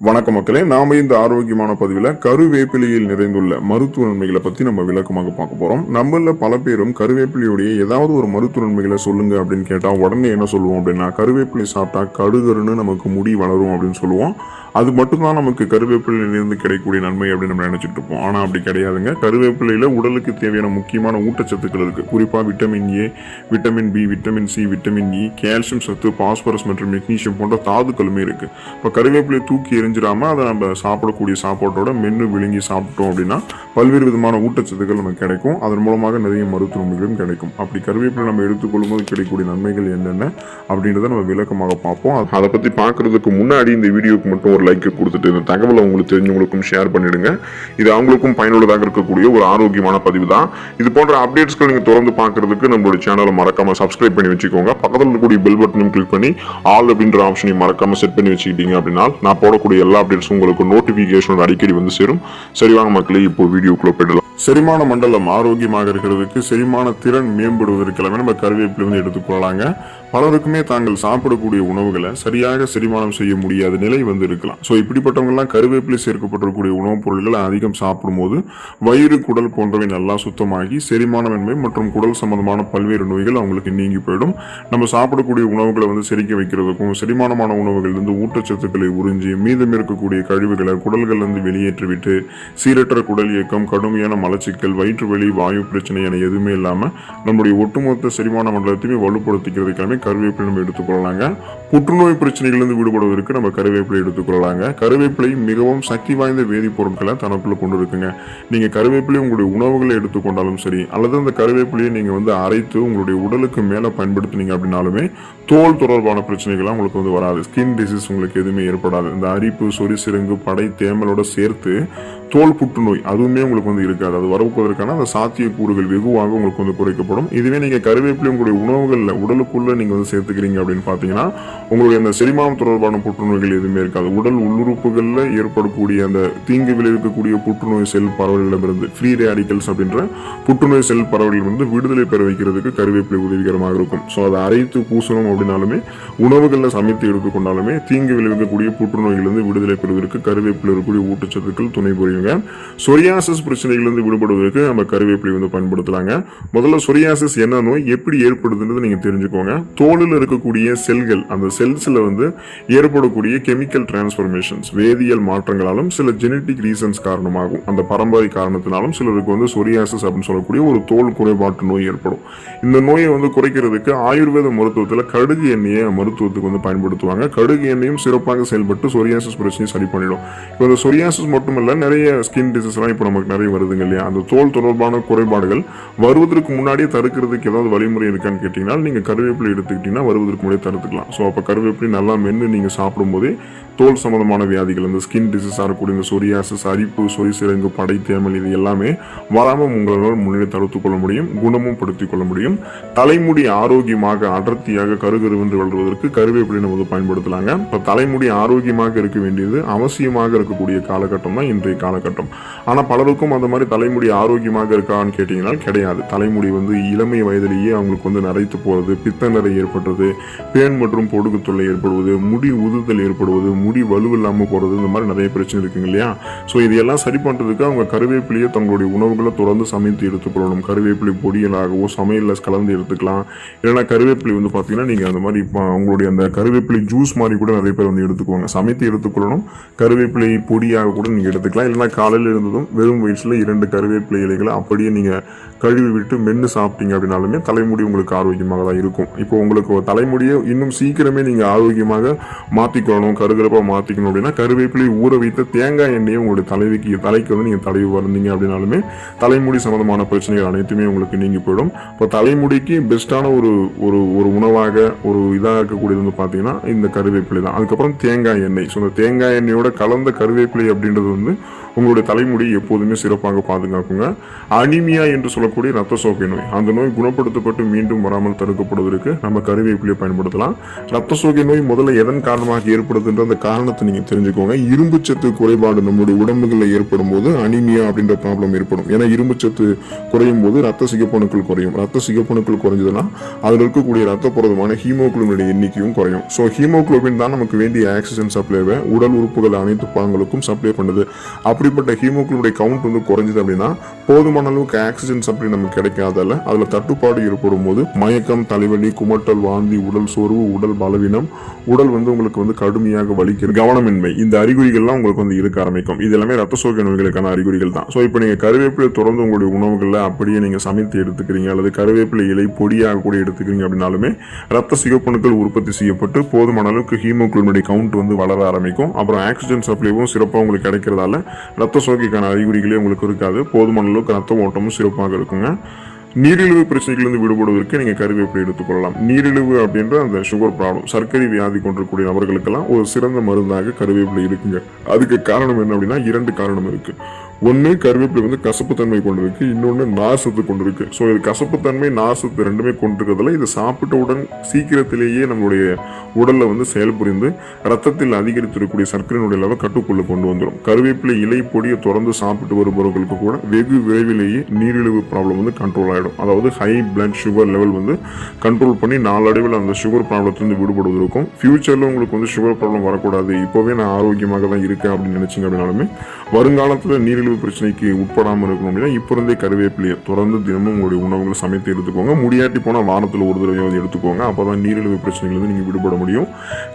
வணக்க மக்களே, நாம இந்த ஆரோக்கியமான பதிவில் கருவேப்பிலையில் நிறைந்துள்ள மருத்துவ நன்மைகளை பத்தி நம்ம விளக்கமாக பார்க்க போறோம். நம்மள பல பேரும் கருவேப்பிலையுடைய ஏதாவது ஒரு மருத்துவ நன்மைகளை சொல்லுங்க அப்படின்னு கேட்டா உடனே என்ன சொல்லுவோம் அப்படின்னா, கருவேப்பிலை சாப்பிட்டா கடுகருன்னு நமக்கு முடி வளரும் அப்படின்னு சொல்லுவோம். அது மட்டும்தான் நமக்கு கருவேப்பிலையிலிருந்து கிடைக்கக்கூடிய நன்மை அப்படின்னு நம்ம நினைச்சிட்டு இருப்போம். ஆனா அப்படி கிடையாதுங்க. கருவேப்பிலையில உடலுக்கு தேவையான முக்கியமான ஊட்டச்சத்துக்கள் இருக்கு. குறிப்பா vitamin A, vitamin B, vitamin C, vitamin E, calcium சத்து, பாஸ்பரஸ் மற்றும் மெக்னீசியம் போன்ற தாதுக்களுமே இருக்கு. இப்போ கருவேப்பிலை தூக்கி எரிஞ்சிடாம அதை நம்ம சாப்பிடக்கூடிய சாப்பாட்டோட மென்று விழுங்கி சாப்பிட்டோம் அப்படின்னா பல்வேறு விதமான ஊட்டச்சத்துக்கள் நமக்கு கிடைக்கும். அதன் மூலமாக நிறைய மருத்துவ நன்மைகளும் கிடைக்கும். அப்படி கருவேப்பிலை நம்ம எடுத்துக்கொள்ளும் போது கிடைக்கக்கூடிய நன்மைகள் என்னென்ன அப்படின்றத நம்ம விளக்கமாக பார்ப்போம். அதை பத்தி பார்க்கறதுக்கு முன்னாடி இந்த வீடியோக்கு மட்டும் ஒரு லைக் கொடுத்துட்டு இந்த தகவலை உங்களுக்கு தெரிஞ்சவங்களுக்கும் ஷேர் பண்ணிடுங்க. இது அவங்களுக்கும் பயனுள்ளதாக இருக்கக்கூடிய ஒரு ஆரோக்கியமான பதிவு தான். இது போன்ற அப்டேட்ஸ்கள் நீங்க தொடர்ந்து பார்க்கறதுக்கு நம்மளுடைய சேனலை மறக்காம சப்ஸ்கிரைப் பண்ணி வச்சுக்கோங்க. பக்கத்தில் இருக்கக்கூடிய பெல் பட்டனும் கிளிக் பண்ணி ஆல் அப்படின்ற ஆப்ஷனையும் மறக்காம செட் பண்ணி வச்சுக்கிட்டீங்க அப்படின்னா நான் போடக்கூடிய எல்லா அப்டேட்ஸும் உங்களுக்கு நோட்டிபிகேஷன் அடிக்கடி வந்து சேரும். சரி வாங்க மக்களே, இப்போ வீடியோக்குள்ள போயிடலாம். செரிமான மண்டலம் ஆரோக்கியமாக இருக்கிறதுக்கு, செரிமான திறன் மேம்படுவதற்கெல்லாமே நம்ம கருவேப்பிலை வந்து எடுத்துக்கொள்ளலாங்க. பலருக்குமே தாங்கள் சாப்பிடக்கூடிய உணவுகளை சரியாக செரிமானம் செய்ய முடியாத நிலை வந்து இருக்கலாம். ஸோ இப்படிப்பட்டவங்கலாம் கருவேப்பிலை சேர்க்கப்பட்டிருக்கக்கூடிய உணவுப் பொருட்களை அதிகம் சாப்பிடும்போது வயிறு, குடல் போன்றவை நல்லா சுத்தமாகி செரிமானமின்மை மற்றும் குடல் சம்பந்தமான பல்வேறு நோய்கள் அவங்களுக்கு நீங்கி போயிடும். நம்ம சாப்பிடக்கூடிய உணவுகளை வந்து செரிக்க வைக்கிறதுக்கும், செரிமானமான உணவுகளிலிருந்து ஊட்டச்சத்துக்களை உறிஞ்சி மீதம் இருக்கக்கூடிய கழிவுகளை குடல்கள் இருந்து வெளியேற்றிவிட்டு சீரற்ற குடல் இயக்கம், கடுமையான மலச்சிக்கல், வயிற்று வலி, வாயு பிரச்சனை என எதுவுமே இல்லாமல் நம்முடைய ஒட்டுமொத்த செரிமான மண்டலத்தையுமே வலுப்படுத்திக்கிறதுக்கான கருவேப்பிலை நம்ம எடுத்துக்கொள்ளலாங்க. புற்றுநோய் பிரச்சனைகளிலிருந்து விடுபடுவதற்கு நம்ம கருவேப்பிலை எடுத்துக்கொள்ளலாங்க. கருவேப்பிலை மிகவும் சக்தி வாய்ந்த வேதிப்பொருட்களை தனக்குள்ள கொண்டு இருக்குங்க. நீங்க கருவேப்பிலை உங்களுடைய உணவுகளை எடுத்துக்கொண்டாலும் சரி, அல்லது அந்த கருவேப்பிலையை நீங்க வந்து அரைத்து உங்களுடைய உடலுக்கு மேல பயன்படுத்தினீங்க அப்படின்னாலுமே தோல் தொடர்பான பிரச்சனைகள்லாம் உங்களுக்கு வந்து வராது. ஸ்கின் டிசீஸ் உங்களுக்கு எதுவுமே ஏற்படாது. இந்த அரிப்பு, சொறி சிரங்கு, படை, தேமலோட சேர்த்து தோல் புற்றுநோய் அதுவுமே உங்களுக்கு வந்து இருக்காது. அது வரப்போவதற்கான அந்த சாத்தியக்கூறுகள் வெகுவாக உங்களுக்கு வந்து குறைக்கப்படும். இதுவே நீங்க கருவேப்பிலை உங்களுடைய உணவுகள்ல உடலுக்குள்ள நீங்க வந்து சேர்த்துக்கிறீங்க அப்படின்னு பாத்தீங்கன்னா உங்களுடைய அந்த செரிமானம் தொடர்பான புற்றுநோய்கள் எதுவுமே இருக்காது. உடல் உள்ளுறுப்புகள்ல ஏற்படக்கூடிய அந்த தீங்கு விளைவிக்கக்கூடிய புற்றுநோய் செல் பரவலிடமிருந்து, ஃப்ரீ ரேடிக்கல்ஸ் அப்படின்ற புற்றுநோய் செல் பரவலிலிருந்து விடுதலை பெற வைக்கிறதுக்கு கருவேப்பிலை உதவிகரமாக இருக்கும். ஸோ அதை அரைத்து பூசணும் அப்படின்னாலுமே, உணவுகளில் சமைத்து எடுத்துக்கொண்டாலுமே தீங்கு விளைவிக்கக்கூடிய புற்றுநோய்களிலிருந்து விடுதலை பெறுவதற்கு கருவேப்பிலை இருக்கக்கூடிய ஊட்டச்சத்துக்கள் துணை புரியும். சொரியாசிஸ் பிரச்சனைகளிலிருந்து விடுபடுவதற்கு நம்ம கருவேப்பிலை வந்து பயன்படுத்தலாங்க. முதல்ல சொரியாசிஸ் என்ன நோய், எப்படி ஏற்படுதுன்றது நீங்க தெரிஞ்சுக்கோங்க. தோலில் இருக்கக்கூடிய செல்கள், அந்த செல்ஸ்ல வந்து ஏற்படக்கூடிய கெமிக்கல் டிரான்ஸ்ஃபர்மேஷன்ஸ், வேதியியல் மாற்றங்களாலும் சில ஜெனட்டிக் ரீசன்ஸ் காரணமாகும், அந்த பரம்பரை காரணத்தினாலும் சிலருக்கு வந்து சொரியாசிஸ் அப்படின்னு சொல்லக்கூடிய ஒரு தோல் குறைபாட்டு நோய் ஏற்படும். இந்த நோயை வந்து குறைக்கிறதுக்கு ஆயுர்வேத மருத்துவத்தில் கடுகு எண்ணெயை மருத்துவத்துக்கு வந்து பயன்படுத்துவாங்க. கடுகு எண்ணெயும் சிறப்பாக செயல்பட்டு சொரியாசிஸ் பிரச்சனையை சரி பண்ணிடும். இப்போ இந்த சொரியாசிஸ் மட்டுமல்ல, நிறைய ஸ்கின் டிசீஸ்லாம் இப்போ நமக்கு நிறைய வருதுங்க இல்லையா. அந்த தோல் தொடர்பான குறைபாடுகள் வருவதற்கு முன்னாடியே தடுக்கிறதுக்கு ஏதாவது வழிமுறை இருக்கான்னு கேட்டீங்கன்னா, நீங்க கருவேப்பிலை எடுத்துக்கிட்டீங்கன்னா வருவதற்கு முன்னாடியே தடுத்துக்கலாம். ஸோ அப்போ கருவேப்பிலை நல்லா மென்று நீங்க சாப்பிடும் போதே தோல் சம்பந்தமான வியாதிகள், இந்த ஸ்கின் டிசீஸாக இருக்கக்கூடிய இந்த சொரியாசிஸ், அரிப்பு, சொறி சிரங்கு, படை, தேமல் இது எல்லாமே வராமல் உங்களால் முன்னே தடுத்துக் கொள்ள முடியும், குணமும் படுத்திக் கொள்ள முடியும். தலைமுடி ஆரோக்கியமாக அடர்த்தியாக கருகருவென்று வளர்வதற்கு கருவேப்பிலை நம்ம வந்து பயன்படுத்தலாங்க. இப்போ தலைமுடி ஆரோக்கியமாக இருக்க வேண்டியது அவசியமாக இருக்கக்கூடிய காலகட்டம் தான் இன்றைய காலகட்டம். ஆனால் பலருக்கும் அந்த மாதிரி தலைமுடி ஆரோக்கியமாக இருக்கான்னு கேட்டீங்கன்னா கிடையாது. தலைமுடி வந்து இளமை வயதிலேயே அவங்களுக்கு வந்து நரைத்து போகிறது, பித்த நிறை ஏற்படுறது, பேன் மற்றும் பொடுகு தொல்லை ஏற்படுவது, முடி உதுதல் ஏற்படுவது, முடி வலுவில்லாமல் போகிறது, இந்த மாதிரி நிறைய பிரச்சனை இருக்குங்க இல்லையா. ஸோ இதெல்லாம் சரி பண்ணுறதுக்கு அவங்க கருவேப்பிலையை தங்களுடைய உணவுகளை தொடர்ந்து சமைத்து எடுத்துக்கொள்ளணும். கருவேப்பிலை பொடியலாகவோ சமையலில் கலந்து எடுத்துக்கலாம். இல்லைன்னா கருவேப்பிலை வந்து பார்த்தீங்கன்னா நீங்கள் அந்த மாதிரி உங்களுடைய அந்த கருவேப்பிலை ஜூஸ் மாதிரி கூட நிறைய பேர் வந்து எடுத்துக்குவாங்க. சமைத்து எடுத்துக்கொள்ளணும். கருவேப்பிலை பொடியாக கூட நீங்கள் எடுத்துக்கலாம். இல்லைன்னா காலையில் இருந்ததும் வெறும் வயிற்றில் 2 கருவேப்பிலை இலைகளை அப்படியே நீங்கள் கழுவி விட்டு மென்று சாப்பிட்டீங்க அப்படின்னாலுமே தலைமுடி உங்களுக்கு ஆரோக்கியமாக தான் இருக்கும். இப்போ உங்களுக்கு தலைமுடியை இன்னும் சீக்கிரமே நீங்கள் ஆரோக்கியமாக மாற்றிக்கொள்ளணும், கருகருப்பாக மாற்றிக்கணும் அப்படின்னா கருவேப்பிலை ஊற வைத்த தேங்காய் எண்ணெயை உங்களுடைய தலைக்கு வந்து நீங்கள் தடவி வந்தீங்க அப்படின்னாலுமே தலைமுடி சம்பந்தமான பிரச்சனைகள் அனைத்துமே உங்களுக்கு நீங்கி போயிடும். இப்போ தலைமுடிக்கு பெஸ்ட்டான ஒரு உணவாக ஒரு இதாக இருக்கக்கூடியது வந்து பார்த்தீங்கன்னா இந்த கருவேப்பிலை தான். அதுக்கப்புறம் தேங்காய் எண்ணெய். ஸோ இந்த தேங்காய் எண்ணெயோட கலந்த கருவேப்பிலை அப்படின்றது வந்து உங்களுடைய தலைமுடி எப்போதுமே சிறப்பாக பாதுகாக்குங்க. அனிமியா என்று சொல்லக்கூடிய ரத்த சோகை நோய், அந்த நோய் குணப்படுத்தப்பட்டு மீண்டும் வராமல் தடுக்கப்படுவதற்கு நம்ம கருவேப்பிலையை பயன்படுத்தலாம். ரத்த சோகை நோய் முதல்ல எதன் காரணமாக ஏற்படுதுன்ற அந்த காரணத்தை நீங்க தெரிஞ்சுக்கோங்க. இரும்பு சத்து குறைபாடு நம்மளுடைய உடம்புகளில் ஏற்படும் போது அனிமியா அப்படின்ற ப்ராப்ளம் ஏற்படும். ஏன்னா இரும்பு சத்து குறையும் போது ரத்த சிகப்பணுக்கள் குறையும். ரத்த சிகப்பணுக்கள் குறைஞ்சதுன்னா அதில் இருக்கக்கூடிய ரத்த புரதமான ஹீமோகுளோபினுடைய எண்ணிக்கையும் குறையும். ஸோ ஹீமோகுளோபின் தான் நமக்கு வேண்டிய ஆக்சிஜன் சப்ளைவை உடல் உறுப்புகள் அனைத்து பாகங்களுக்கும் சப்ளை பண்ணுது. அப்படிப்பட்ட ஹீமோகுளோபினுடைய கவுண்ட் வந்து குறைஞ்சது அப்படின்னா போதுமான அளவுக்கு ஆக்சிஜன் சப்ளை நமக்கு கிடைக்காதால அதில் தட்டுப்பாடு ஏற்படும் போது மயக்கம், தலைவலி, குமட்டல், வாந்தி, உடல் சோர்வு, உடல் பலவீனம், உடல் வந்து உங்களுக்கு வந்து கடுமையாக வலிக்கிறது, கவனமின்மை, இந்த அறிகுறிகள்லாம் உங்களுக்கு வந்து இருக்க ஆரம்பிக்கும். இது எல்லாமே ரத்த சோகை நோய்களுக்கான அறிகுறிகள் தான். ஸோ இப்போ நீங்கள் கருவேப்பிலை தொடர்ந்து உங்களுடைய உணவுகளில் அப்படியே நீங்கள் சமைத்து எடுத்துக்கிறீங்க அல்லது கருவேப்பிலை இலை பொடியாக கூட எடுத்துக்கிறீங்க அப்படின்னாலுமே ரத்த சிகப்பணுக்கள் உற்பத்தி செய்யப்பட்டு போதுமான அளவுக்கு ஹீமோகுளோபினுடைய கவுண்ட் வந்து வளர ஆரம்பிக்கும். அப்புறம் ஆக்சிஜன் சப்ளைவும் சிறப்பாக உங்களுக்கு கிடைக்கிறதால ரத்த சோகைக்கான அறிகுறிகளே உங்களுக்கு இருக்காது. போதுமான அளவுக்கு ரத்த ஓட்டமும் சிறப்பாக இருக்குங்க. நீரிழிவு பிரச்சனைகளிலிருந்து விடுபடுவதற்கு நீங்கள் கருவேப்பிலை எடுத்துக்கொள்ளலாம். நீரிழிவு அப்படின்ற அந்த சுகர் ப்ராப்ளம், சர்க்கரை வியாதி கொண்டிருக்கக்கூடிய நபர்களுக்கெல்லாம் ஒரு சிறந்த மருந்தாக கருவேப்பிலை இருக்குங்க. அதுக்கு காரணம் என்ன அப்படின்னா 2 காரணம் இருக்கு. ஒன்று, கருவேப்பிலை வந்து கசப்புத்தன்மை கொண்டிருக்கு, இன்னொன்று நார்சத்து கொண்டிருக்கு. ஸோ இது கசப்புத்தன்மை, நார்சத்து ரெண்டுமே கொண்டிருக்கிறதுல இது சாப்பிட்டவுடன் சீக்கிரத்திலேயே நம்மளுடைய உடலில் வந்து செயல்புரிந்து ரத்தத்தில் அதிகரித்திருக்கக்கூடிய சர்க்கரையினுடைய அளவை கட்டுக்குள்ளே கொண்டு வந்துடும். கருவேப்பிலை இலை பொடியை தொடர்ந்து சாப்பிட்டு வருபவர்களுக்கு கூட வெகு விரைவிலேயே நீரிழிவு ப்ராப்ளம் வந்து கண்ட்ரோல் ஆகிடும். அதாவது ஹை பிளட் சுகர் லெவல் வந்து கண்ட்ரோல் பண்ணி நாளடைவில் அந்த சுகர் ப்ராப்ளத்திலிருந்து விடுபடுவதற்கும் ஃபியூச்சரில் உங்களுக்கு வந்து சுகர் ப்ராப்ளம் வரக்கூடாது, இப்போவே நான் ஆரோக்கியமாக தான் இருக்கேன் அப்படின்னு நினைச்சிங்க அப்படின்னாலுமே வருங்காலத்தில் நீரிழிவு பிரச்சனைக்கு உட்படாமல் இருக்கணும் அப்படின்னா இப்போ இருந்தே கருவேப்பிலையை தொடர்ந்து தினமும் உங்களுடைய உணவுகளை சமைத்து எடுத்துக்கோங்க. முடியாட்டி போனால் வாரத்தில் ஒரு தடவையாவது எடுத்துக்கோங்க. அப்போதான் நீரிழிவு பிரச்சனைகள் நீங்கள் விடுபட முடியும்.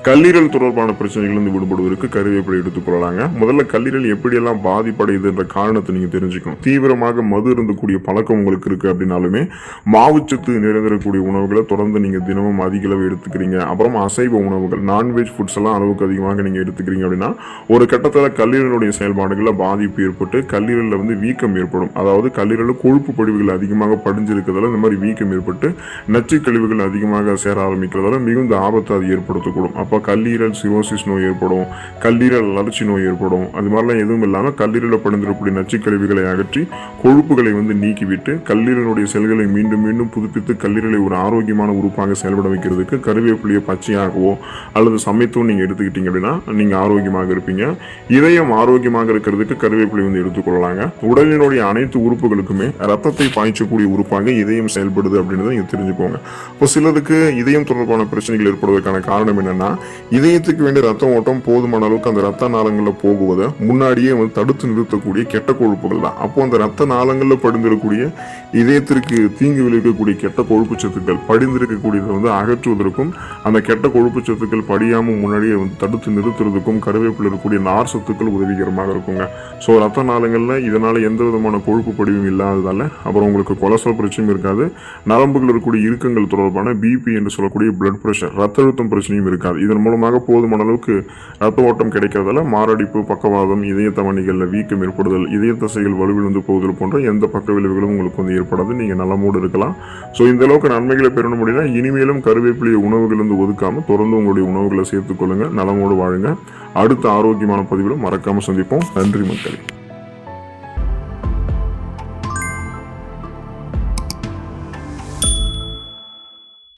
கல்லீரல் தொடர்பான பிரச்சனைகள் விடுபடுவதற்கு கருவேப்பிலை எடுத்துக்கொள்ளலாங்க. முதல்ல கல்லீரல் எப்படியெல்லாம் பாதிப்படையுது என்ற காரணத்தை நீங்கள் தெரிஞ்சுக்கணும். தீவிரமாக மது இருந்தக்கூடிய பழக்கம் உங்களுக்கு இருக்கு அப்படின்னாலுமே மாவுச்சத்து நிறைந்திருக்கக்கூடிய உணவுகளை தொடர்ந்து நீங்கள் தினமும் அதிக அளவு எடுத்துக்கிறீங்க. அப்புறம் அசைவ உணவுகள், நான்வெஜ் ஃபுட்ஸ் எல்லாம் அளவுக்கு அதிகமாக நீங்கள் எடுத்துக்கிறீங்க அப்படின்னா ஒரு கட்டத்தில் கல்லீரலுடைய செயல்பாடுகளில் பாதிப்பு ஏற்பட்டு கல்லீரலில் வந்து வீக்கம் ஏற்படும். அதாவது கல்லீரலில் கொழுப்பு படிவுகள் அதிகமாக படிஞ்சிருக்கிறதால இந்த மாதிரி வீக்கம் ஏற்பட்டு நச்சு கழிவுகள் அதிகமாக சேர ஆரம்பிக்கிறதால மிகுந்த ஆபத்தை அது ஏற்படுத்தக்கூடும். அப்போ கல்லீரல் சிரோசிஸ் நோய் ஏற்படும், கல்லீரல் அலர்ச்சி நோய் ஏற்படும். அது மாதிரிலாம் எதுவும் இல்லாமல் கல்லீரலில் படிந்திருக்கக்கூடிய நச்சு கழிவுகளை அகற்றி கொழுப்புகளை வந்து நீக்கிவிட்டு கல்லீரலுடைய செல்களை மீண்டும் மீண்டும் புதுப்பித்து கல்லீரலை ஒரு ஆரோக்கியமான உறுப்பாக செயல்பட வைக்கிறதுக்கு கருவேப்பிலையை பச்சையாகவோ அல்லது சமைத்தோ நீங்கள் எடுத்துக்கிட்டீங்க அப்படின்னா நீங்கள் ஆரோக்கியமாக இருப்பீங்க. இதயம் ஆரோக்கியமாக இருக்கிறதுக்கு கருவேப்பிலை வந்து எடுத்துக்கொள்ளலாங்க. உடலினுடைய அனைத்து உறுப்புகளுக்குமே ரத்தத்தை பாய்ச்சக்கூடிய உறுப்பாக இதயம் செயல்படுது அப்படின்றத நீங்க தெரிஞ்சுக்கோங்க. இப்போ சிலருக்கு இதயம் தொடர்பான பிரச்சனைகள் ஏற்படுவதற்கான காரணம் என்னன்னா இதயத்துக்கு வேண்டிய ரத்த ஓட்டம் போதுமான அளவுக்கு அந்த ரத்த நாளங்களில் போகுவதை முன்னாடியே வந்து தடுத்து நிறுத்தக்கூடிய கெட்ட கொழுப்புகள் தான். அப்போ அந்த ரத்த நாளங்களில் படிந்திருக்கக்கூடிய இதயத்திற்கு தீங்கு விளைவிக்கக்கூடிய கெட்ட கொழுப்பு சத்துக்கள் படிந்திருக்கக்கூடியதை வந்து அகற்றுவதற்கும் அந்த கெட்ட கொழுப்பு சத்துக்கள் படியாமல் முன்னாடியே வந்து தடுத்து நிறுத்துறதுக்கும் கருவேப்பில் இருக்கக்கூடிய நார் சத்துக்கள் உதவிகரமாக இருக்குங்க. ஸோ ரத்த நாளங்களில் இதனால் எந்த விதமான கொழுப்பு படிவும் இல்லாததால் அப்புறம் உங்களுக்கு கொலஸ்ட்ரால் பிரச்சனையும் இருக்காது. நரம்புகள் இருக்கக்கூடிய இறுக்கங்கள் தொடர்பான பிபி என்று சொல்லக்கூடிய பிளட் ப்ரெஷர், ரத்த அழுத்தம் பிரச்சனையும் இருக்காது. இதன் மூலமாக போதுமான அளவுக்கு ரத்த ஓட்டம் கிடைக்கிறதால மாரடைப்பு, பக்கவாதம், இதய தமனிகளில் வீக்கம் ஏற்படுதல், இதய தசைகள் வலுவிழந்து போகுதல் போன்ற எந்த பக்க விளைவுகளும் உங்களுக்கு வந்து ஏற்படாது. நீங்கள் நலமோடு இருக்கலாம். ஸோ இந்த அளவுக்கு நன்மைகளை பெறணும் அப்படின்னா இனிமேலும் கருவேப்பிலையை உணவுகளிலிருந்து ஒதுக்காமல் தொடர்ந்து உங்களுடைய உணவுகளை சேர்த்துக்கொள்ளுங்க. நலமோடு வாழுங்க. அடுத்த ஆரோக்கியமான பதிவில் மறக்காமல் சந்திப்போம். நன்றி மக்களே.